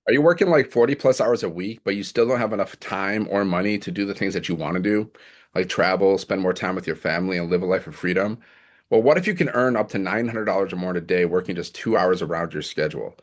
Are you working like 40 plus hours a week, but you still don't have enough time or money to do the things that you want to do, like travel, spend more time with your family, and live a life of freedom? Well, what if you can earn up to $900 or more in a day working just 2 hours around your schedule?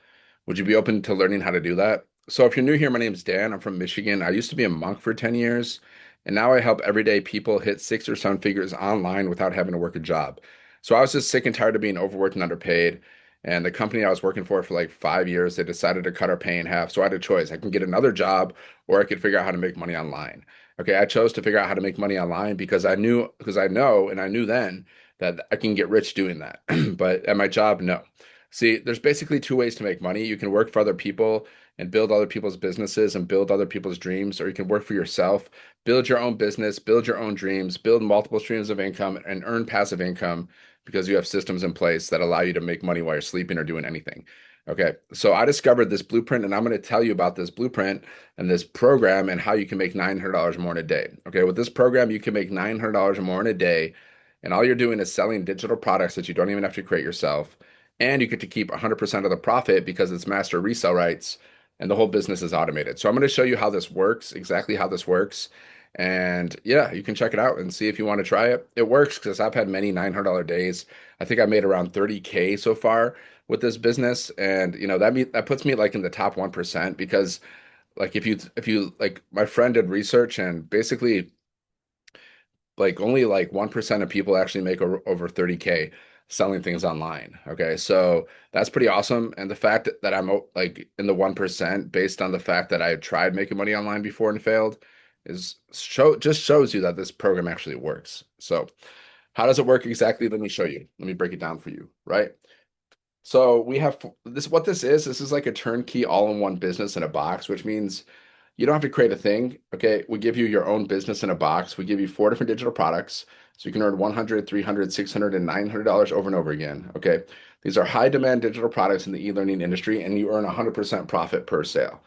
Would you be open to learning how to do that? So, if you're new here, my name is Dan. I'm from Michigan. I used to be a monk for 10 years, and now I help everyday people hit 6 or 7 figures online without having to work a job. So, I was just sick and tired of being overworked and underpaid. And the company I was working for like 5 years, they decided to cut our pay in half. So I had a choice. I can get another job or I could figure out how to make money online. Okay, I chose to figure out how to make money online because I know, and I knew then that I can get rich doing that. But at my job, no. See, there's basically two ways to make money. You can work for other people and build other people's businesses and build other people's dreams, or you can work for yourself, build your own business, build your own dreams, build multiple streams of income, and earn passive income because you have systems in place that allow you to make money while you're sleeping or doing anything. Okay, so I discovered this blueprint, and I'm going to tell you about this blueprint and this program and how you can make $900 more in a day. Okay, with this program, you can make $900 more in a day, and all you're doing is selling digital products that you don't even have to create yourself, and you get to keep 100% of the profit because it's master resale rights, and the whole business is automated. So I'm going to show you how this works, exactly how this works. And yeah, you can check it out and see if you want to try it. It works because I've had many $900 days. I think I made around 30K so far with this business, and that puts me like in the top 1% because like if you like my friend did research and basically like only like 1% of people actually make over 30K selling things online. Okay, so that's pretty awesome. And the fact that I'm like in the 1% based on the fact that I tried making money online before and failed is just shows you that this program actually works. So how does it work exactly? Let me show you. Let me break it down for you, right? So we have this, what this is. This is like a turnkey all-in-one business in a box, which means you don't have to create a thing. Okay. We give you your own business in a box. We give you four different digital products. So you can earn 100, 300, 600, and $900 over and over again. Okay. These are high demand digital products in the e-learning industry, and you earn 100% profit per sale.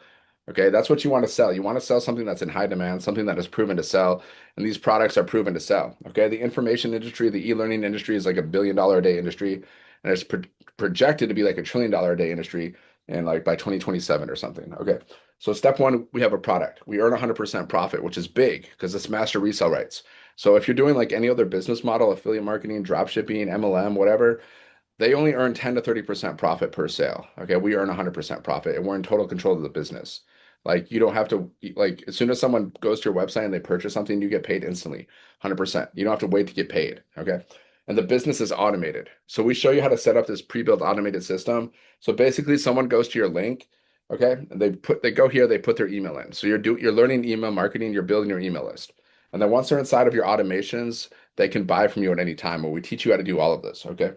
Okay. That's what you want to sell. You want to sell something that's in high demand, something that is proven to sell. And these products are proven to sell. Okay. The information industry, the e-learning industry is like $1 billion a day industry. And it's projected to be like $1 trillion a day industry and like by 2027 or something. Okay. So step one, we have a product. We earn 100% profit, which is big because it's master resale rights. So if you're doing like any other business model, affiliate marketing, drop shipping, MLM, whatever, they only earn 10 to 30% profit per sale. Okay, we earn 100% profit and we're in total control of the business. Like you don't have to like as soon as someone goes to your website and they purchase something, you get paid instantly, 100%. You don't have to wait to get paid. Okay. And the business is automated. So we show you how to set up this pre-built automated system. So basically someone goes to your link. Okay, and they go here, they put their email in. So you're learning email marketing, you're building your email list. And then once they're inside of your automations, they can buy from you at any time. Where we teach you how to do all of this. Okay.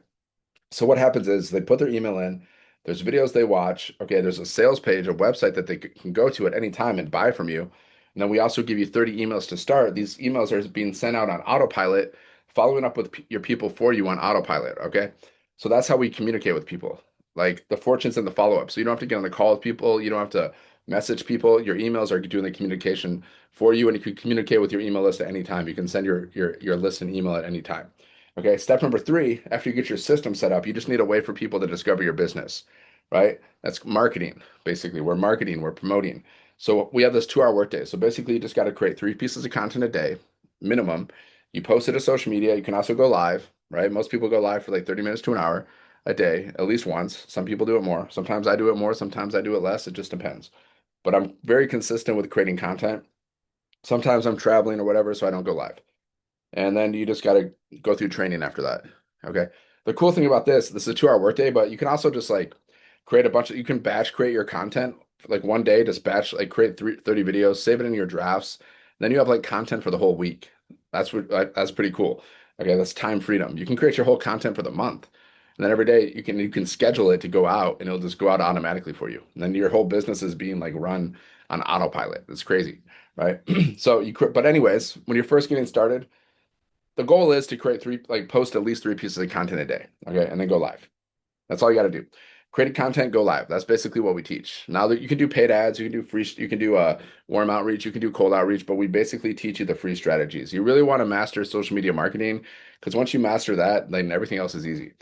So what happens is they put their email in, there's videos they watch. Okay, there's a sales page, a website that they can go to at any time and buy from you. And then we also give you 30 emails to start. These emails are being sent out on autopilot, following up with your people for you on autopilot. Okay. So that's how we communicate with people, like the fortunes and the follow-up. So you don't have to get on the call with people. You don't have to message people. Your emails are doing the communication for you, and you can communicate with your email list at any time. You can send your list an email at any time. Okay, step number three, after you get your system set up, you just need a way for people to discover your business, right? That's marketing, basically. We're marketing, we're promoting. So we have this 2 hour workday. So basically, you just got to create 3 pieces of content a day, minimum. You post it to social media. You can also go live, right? Most people go live for like 30 minutes to an hour a day, at least once. Some people do it more. Sometimes I do it more. Sometimes I do it less. It just depends. But I'm very consistent with creating content. Sometimes I'm traveling or whatever, so I don't go live. And then you just got to go through training after that. Okay. The cool thing about this is a 2 hour workday, but you can also just like create you can batch create your content like one day, just batch, like create 30 videos, save it in your drafts. Then you have like content for the whole week. That's pretty cool. Okay. That's time freedom. You can create your whole content for the month. And then every day you can schedule it to go out and it'll just go out automatically for you. And then your whole business is being like run on autopilot. It's crazy. Right. But anyways, when you're first getting started, the goal is to create post at least 3 pieces of content a day. Okay. And then go live. That's all you got to do. Create content, go live. That's basically what we teach. Now that you can do paid ads, you can do free, you can do warm outreach, you can do cold outreach, but we basically teach you the free strategies. You really want to master social media marketing because once you master that, then everything else is easy.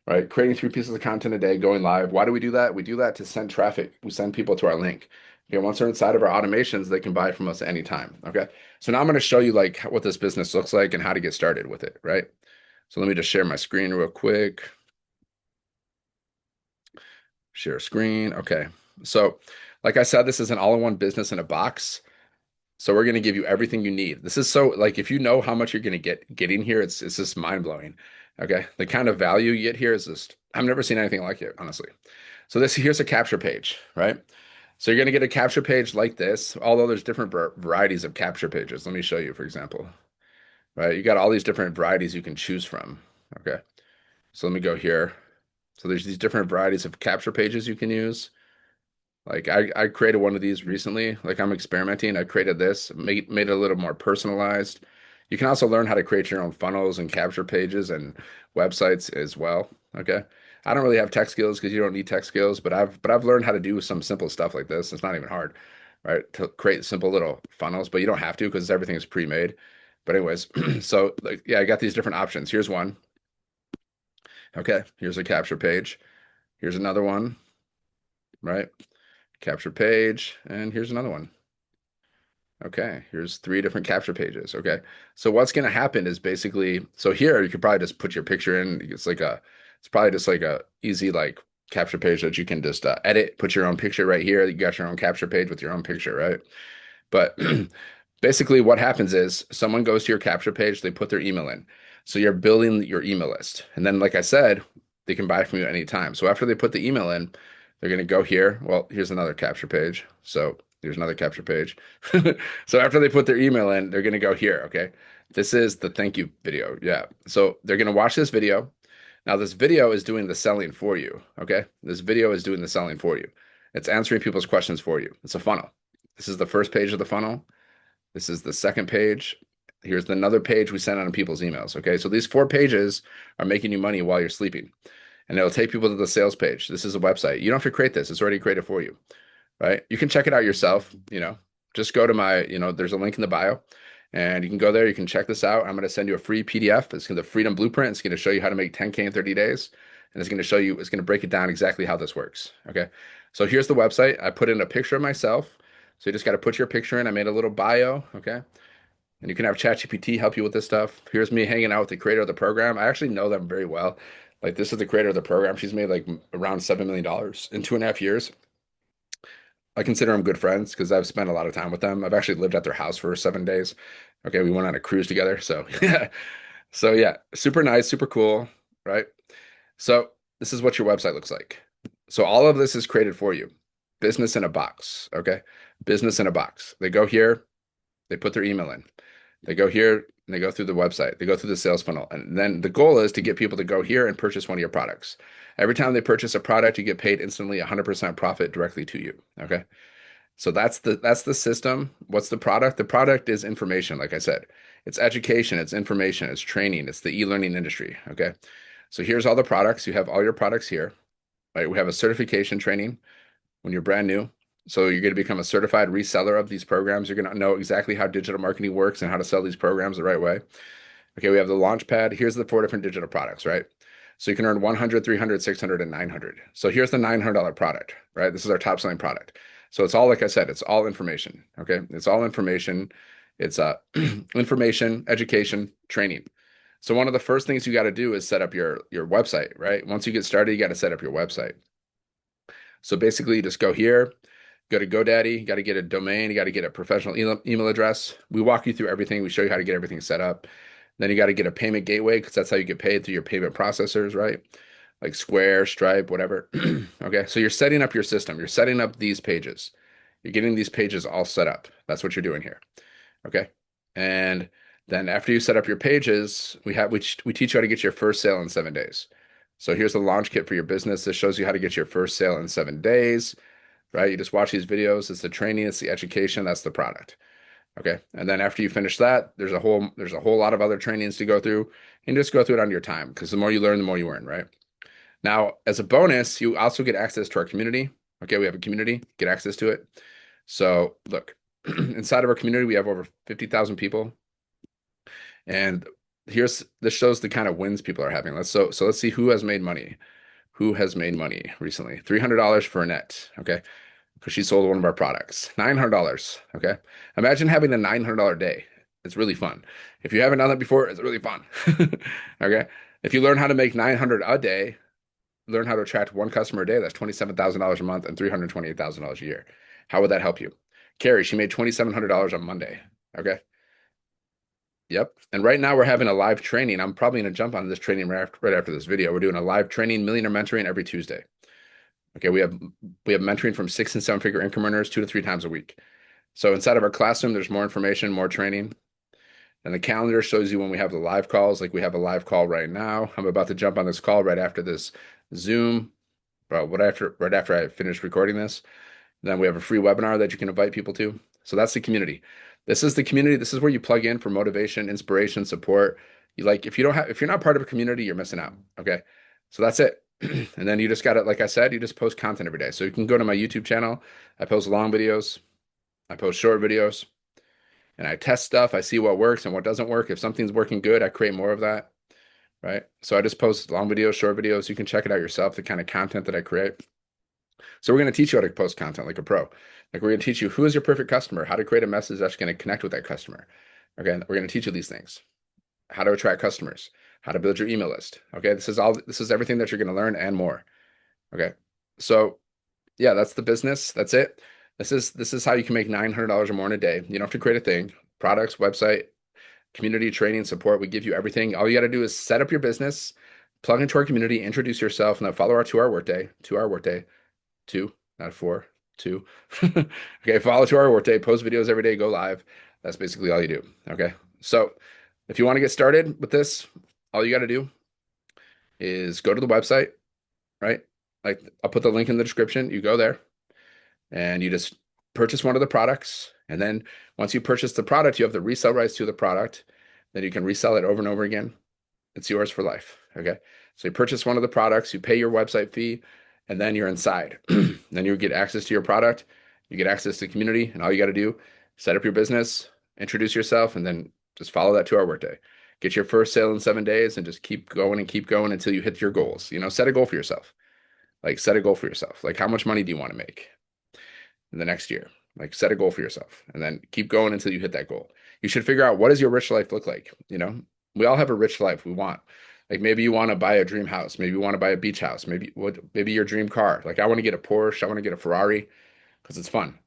right? Creating 3 pieces of content a day, going live. Why do we do that? We do that to send traffic. We send people to our link. Okay, once they're inside of our automations, they can buy from us anytime. Okay, so now I'm going to show you like what this business looks like and how to get started with it, right? So let me just share my screen real quick. Share screen. Okay, so like I said, this is an all-in-one business in a box. So we're going to give you everything you need. This is so like if you know how much you're going to get in here, it's just mind blowing. Okay, the kind of value you get here is just I've never seen anything like it, honestly. So this here's a capture page, right? So you're going to get a capture page like this, although there's different varieties of capture pages. Let me show you, for example, right? You got all these different varieties you can choose from. Okay, so let me go here. So there's these different varieties of capture pages you can use. Like I created one of these recently. Like I'm experimenting. I created this, made it a little more personalized. You can also learn how to create your own funnels and capture pages and websites as well. Okay. I don't really have tech skills because you don't need tech skills, but I've learned how to do some simple stuff like this. It's not even hard, right? To create simple little funnels, but you don't have to because everything is pre-made. But anyways, so like yeah, I got these different options. Here's one. Okay. Here's a capture page. Here's another one, right? Capture page, and here's another one. Okay, here's 3 different capture pages. Okay, so what's going to happen is basically, so here you could probably just put your picture in. It's probably just like a easy like capture page that you can just edit, put your own picture right here. You got your own capture page with your own picture, right? But basically, what happens is someone goes to your capture page, they put their email in. So you're building your email list. And then, like I said, they can buy from you anytime. So after they put the email in, they're going to go here. Well, here's another capture page. So here's another capture page. So after they put their email in, they're going to go here. Okay. This is the thank you video. Yeah. So they're going to watch this video. Now, this video is doing the selling for you. Okay. This video is doing the selling for you. It's answering people's questions for you. It's a funnel. This is the first page of the funnel. This is the second page. Here's another page we send out on people's emails. Okay, so these 4 pages are making you money while you're sleeping, and it'll take people to the sales page. This is a website. You don't have to create this; it's already created for you, right? You can check it out yourself. Just go to my, there's a link in the bio, and you can go there. You can check this out. I'm going to send you a free PDF. It's the Freedom Blueprint. It's going to show you how to make 10K in 30 days, and it's going to show you. It's going to break it down exactly how this works. Okay, so here's the website. I put in a picture of myself. So you just got to put your picture in. I made a little bio, okay? And you can have ChatGPT help you with this stuff. Here's me hanging out with the creator of the program. I actually know them very well. Like this is the creator of the program. She's made like around $7 million in 2.5 years. I consider them good friends because I've spent a lot of time with them. I've actually lived at their house for 7 days. Okay, we went on a cruise together. So yeah. So yeah, super nice, super cool, right? So this is what your website looks like. So all of this is created for you. Business in a box, okay? Business in a box. They go here, they put their email in. They go here and they go through the website. They go through the sales funnel. And then the goal is to get people to go here and purchase one of your products. Every time they purchase a product, you get paid instantly 100% profit directly to you, okay? So that's the system. What's the product? The product is information, like I said. It's education, it's information, it's training, it's the e-learning industry, okay? So here's all the products. You have all your products here. Right? We have a certification training when you're brand new. So you're going to become a certified reseller of these programs. You're going to know exactly how digital marketing works and how to sell these programs the right way. Okay, we have the launch pad. Here's the 4 different digital products, right? So you can earn 100, 300, 600, and 900. So here's the $900 product, right? This is our top selling product. So it's all, like I said, it's all information, okay? It's all information. It's information, education, training. So one of the first things you got to do is set up your website, right? Once you get started, you got to set up your website. So basically, you just go here, go to GoDaddy, you got to get a domain, you got to get a professional email address. We walk you through everything. We show you how to get everything set up. Then you got to get a payment gateway because that's how you get paid through your payment processors, right? Like Square, Stripe, whatever. Okay, so you're setting up your system. You're setting up these pages. You're getting these pages all set up. That's what you're doing here. Okay, and then after you set up your pages, we teach you how to get your first sale in 7 days. So here's the launch kit for your business. This shows you how to get your first sale in 7 days, right? You just watch these videos. It's the training, it's the education, that's the product. Okay. And then after you finish that, there's a whole lot of other trainings to go through, and just go through it on your time because the more you learn, the more you earn, right? Now, as a bonus, you also get access to our community. Okay, we have a community, get access to it. So look, inside of our community, we have over 50,000 people. And this shows the kind of wins people are having. So let's see who has made money. Who has made money recently? $300 for Annette. Okay. Because she sold one of our products. $900. Okay. Imagine having a $900 day. It's really fun. If you haven't done that before, it's really fun. Okay. If you learn how to make 900 a day, learn how to attract one customer a day, that's $27,000 a month and $328,000 a year. How would that help you? Carrie, she made $2,700 on Monday. Okay. Yep. And right now we're having a live training. I'm probably going to jump on this training right after this video. We're doing a live training, millionaire mentoring every Tuesday. Okay. We have mentoring from 6 and 7 figure income earners 2 to 3 times a week. So inside of our classroom, there's more information, more training. And the calendar shows you when we have the live calls. Like we have a live call right now. I'm about to jump on this call right after this Zoom, right after I finish recording this. Then we have a free webinar that you can invite people to. So that's the community. This is the community. This is where you plug in for motivation, inspiration, support. If you're not part of a community, you're missing out. Okay. So that's it. And then you just got it. Like I said, you just post content every day. So you can go to my YouTube channel. I post long videos. I post short videos and I test stuff. I see what works and what doesn't work. If something's working good, I create more of that. Right. So I just post long videos, short videos. You can check it out yourself, the kind of content that I create. So we're going to teach you how to post content like a pro. Like we're going to teach you who is your perfect customer, how to create a message that's going to connect with that customer. Okay, we're going to teach you these things, how to attract customers, how to build your email list. Okay, this is everything that you're going to learn and more. Okay, so yeah, that's the business. That's it. This is how you can make $900 or more in a day. You don't have to create a thing. Products, website, community, training, support. We give you everything. All you got to do is set up your business, plug into our community, introduce yourself, and then follow our 2 hour workday. 2 hour workday. 2, not 4, 2. Okay, follow 2 hour workday, post videos every day, go live. That's basically all you do. Okay, so if you want to get started with this, all you got to do is go to the website, right? Like I'll put the link in the description. You go there and you just purchase one of the products. And then once you purchase the product, you have the resale rights to the product. Then you can resell it over and over again. It's yours for life. Okay, so you purchase one of the products, you pay your website fee, and then you're inside. Then you get access to your product, you get access to the community, and all you got to do, set up your business, introduce yourself, and then just follow that 2 hour workday. Get your first sale in 7 days and just keep going until you hit your goals. Set a goal for yourself. Like set a goal for yourself. Like how much money do you want to make in the next year? Like set a goal for yourself and then keep going until you hit that goal. You should figure out, what does your rich life look like? We all have a rich life we want. Like maybe you want to buy a dream house. Maybe you want to buy a beach house. Maybe your dream car. Like I want to get a Porsche. I want to get a Ferrari because it's fun,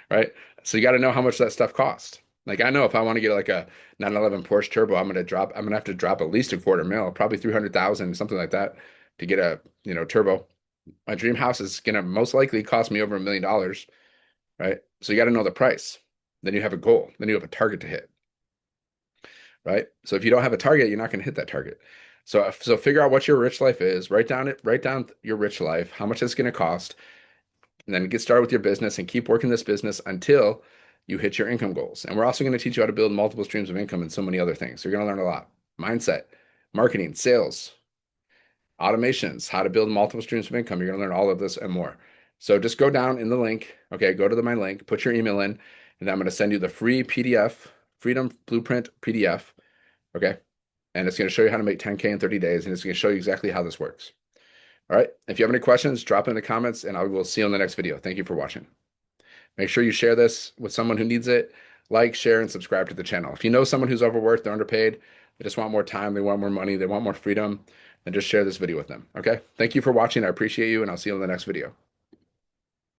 right? So you got to know how much that stuff costs. Like I know if I want to get like a 911 Porsche Turbo, I'm gonna have to drop at least $250,000, probably 300,000, something like that, to get a turbo. My dream house is gonna most likely cost me over $1 million, right? So you got to know the price. Then you have a goal. Then you have a target to hit. Right? So if you don't have a target, you're not going to hit that target. So figure out what your rich life is. Write down your rich life, how much it's going to cost, and then get started with your business and keep working this business until you hit your income goals. And we're also going to teach you how to build multiple streams of income and so many other things. So you're going to learn a lot. Mindset, marketing, sales, automations, how to build multiple streams of income. You're going to learn all of this and more. So just go down in the link. Okay, go to my link, put your email in, and I'm going to send you the free PDF, Freedom Blueprint PDF. Okay. And it's going to show you how to make 10K in 30 days. And it's going to show you exactly how this works. All right. If you have any questions, drop in the comments and I will see you on the next video. Thank you for watching. Make sure you share this with someone who needs it. Like, share, and subscribe to the channel. If you know someone who's overworked, they're underpaid, they just want more time, they want more money, they want more freedom, then just share this video with them. Okay. Thank you for watching. I appreciate you and I'll see you in the next video.